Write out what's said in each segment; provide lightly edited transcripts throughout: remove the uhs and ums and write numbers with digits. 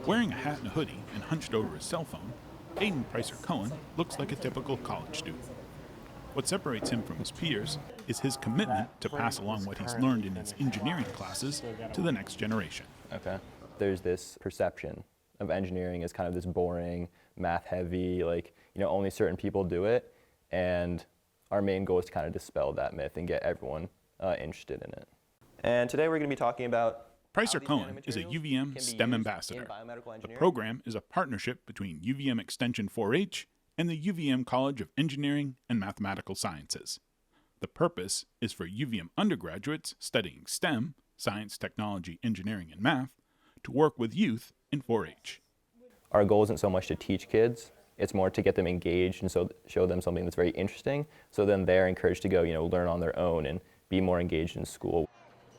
Wearing a hat and a hoodie and hunched over his cell phone, Aiden Pricer Cohen looks like a typical college student. What separates him from his peers is his commitment to pass along what he's learned in his engineering classes to the next generation. Okay. There's this perception of engineering as kind of this boring, math-heavy, only certain people do it, and our main goal is to kind of dispel that myth and get everyone interested in it. And today we're going to be talking about Pricer Cohen is a UVM STEM ambassador. The program is a partnership between UVM Extension 4-H and the UVM College of Engineering and Mathematical Sciences. The purpose is for UVM undergraduates studying STEM, science, technology, engineering, and math, to work with youth in 4-H. Our goal isn't so much to teach kids, it's more to get them engaged and so show them something that's very interesting, so then they're encouraged to go, learn on their own and be more engaged in school.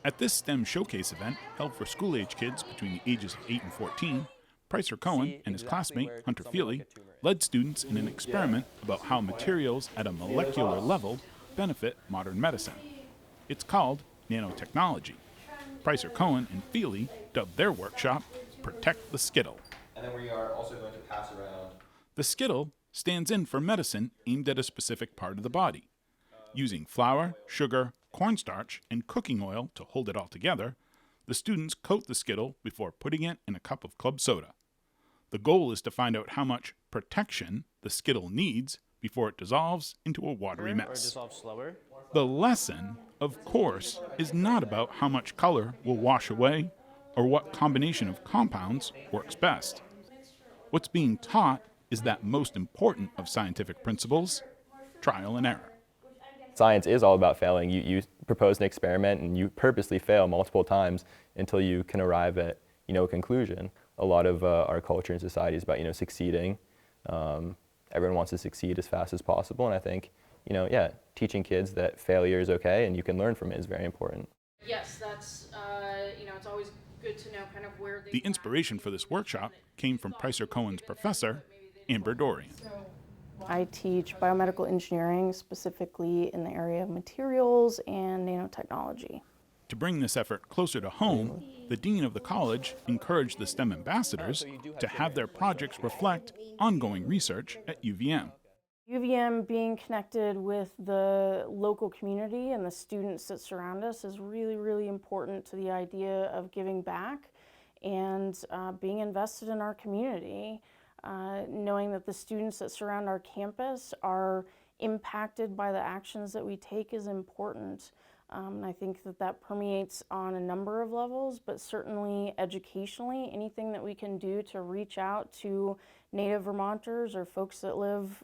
At this STEM showcase event, held for school-age kids between the ages of 8 and 14, Pricer Cohen and his classmate, Hunter Feely, led students in an experiment about how materials at a molecular level benefit modern medicine. It's called nanotechnology. Pricer Cohen and Feely dubbed their workshop Protect the Skittle. And then we are also going to pass around. The skittle stands in for medicine aimed at a specific part of the body. Using flour, sugar, cornstarch, and cooking oil to hold it all together, the students coat the skittle before putting it in a cup of club soda. The goal is to find out how much protection the skittle needs before it dissolves into a watery mess. The lesson, of course, is not about how much color will wash away or what combination of compounds works best. What's being taught is that most important of scientific principles, trial and error. Science is all about failing. You propose an experiment and you purposely fail multiple times until you can arrive at a conclusion. A lot of our culture and society is about succeeding. Everyone wants to succeed as fast as possible, and I think teaching kids that failure is okay and you can learn from it is very important. Yes, that's it's always good to know kind of where The inspiration for this workshop came from Pricer Cohen's professor, Amber Dorian. I teach biomedical engineering, specifically in the area of materials and nanotechnology. To bring this effort closer to home, the dean of the college encouraged the STEM ambassadors to have their projects reflect ongoing research at UVM. UVM being connected with the local community and the students that surround us is really, really important to the idea of giving back and being invested in our community. Knowing that the students that surround our campus are impacted by the actions that we take is important. I think that permeates on a number of levels, but certainly educationally, anything that we can do to reach out to native Vermonters or folks that live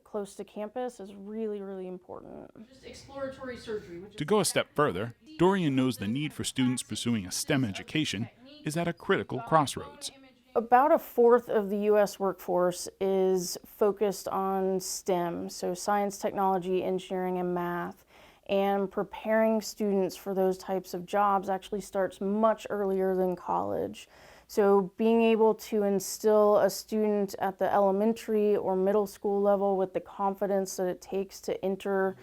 close to campus is really, really important. just exploratory surgery. To go a step further, Dorian knows the need for students pursuing a STEM education is at a critical crossroads. About a fourth of the U.S. workforce is focused on STEM, so science, technology, engineering, and math. And preparing students for those types of jobs actually starts much earlier than college. So being able to instill a student at the elementary or middle school level with the confidence that it takes to enter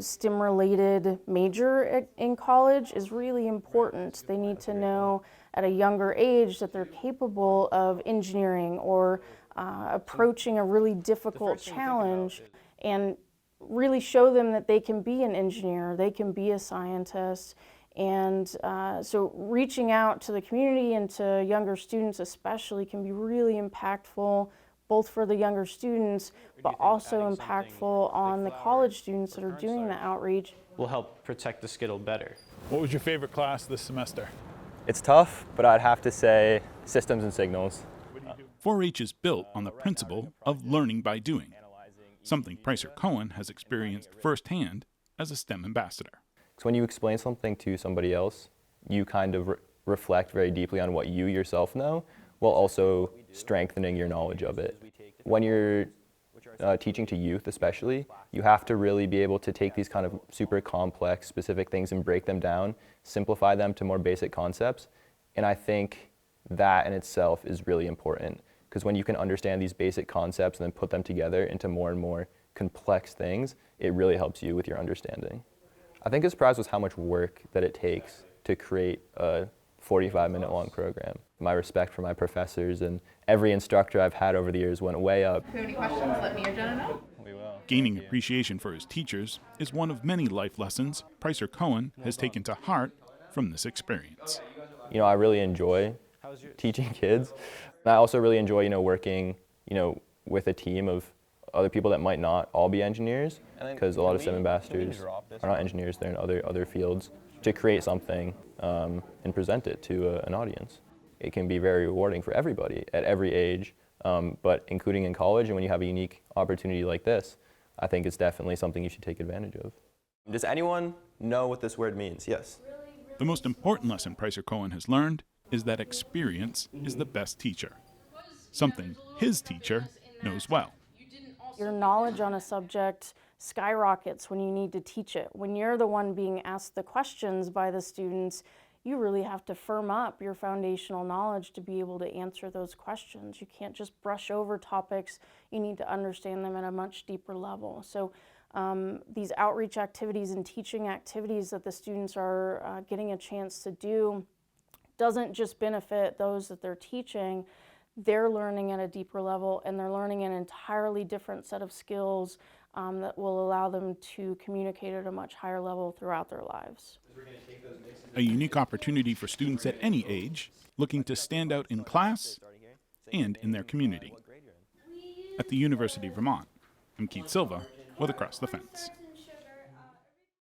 STEM-related major in college is really important. They need to know at a younger age that they're capable of engineering or approaching a really difficult challenge, and really show them that they can be an engineer, they can be a scientist. And so reaching out to the community and to younger students especially can be really impactful, both for the younger students, but also impactful on the college students that are doing the outreach. Will help protect the skittle better. What was your favorite class this semester? It's tough, but I'd have to say systems and signals. 4-H is built on the principle of learning by doing, something Pricer Cohen has experienced firsthand as a STEM ambassador. So when you explain something to somebody else, you kind of reflect very deeply on what you yourself know, while also strengthening your knowledge of it. When you're teaching to youth especially, you have to really be able to take these kind of super complex, specific things and break them down, simplify them to more basic concepts. And I think that in itself is really important, because when you can understand these basic concepts and then put them together into more and more complex things, it really helps you with your understanding. I think his surprise was how much work that it takes to create a 45-minute long program. My respect for my professors and every instructor I've had over the years went way up. If you have any questions, let me or Jenna know. We will. Gaining appreciation for his teachers is one of many life lessons Pricer Cohen has taken to heart from this experience. You know, I really enjoy teaching kids. And I also really enjoy, working, with a team of other people that might not all be engineers, because a lot of STEM ambassadors are not engineers, they're in other fields, to create something and present it to an audience. It can be very rewarding for everybody at every age, but including in college, and when you have a unique opportunity like this, I think it's definitely something you should take advantage of. Does anyone know what this word means? Yes. The most important lesson Pricer Cohen has learned is that experience is the best teacher, something his teacher knows well. Your knowledge on a subject skyrockets when you need to teach it. When you're the one being asked the questions by the students, you really have to firm up your foundational knowledge to be able to answer those questions. You can't just brush over topics. You need to understand them at a much deeper level. So these outreach activities and teaching activities that the students are getting a chance to do doesn't just benefit those that they're teaching. They're learning at a deeper level, and they're learning an entirely different set of skills that will allow them to communicate at a much higher level throughout their lives. A unique opportunity for students at any age looking to stand out in class and in their community. At the University of Vermont, I'm Keith Silva with Across the Fence.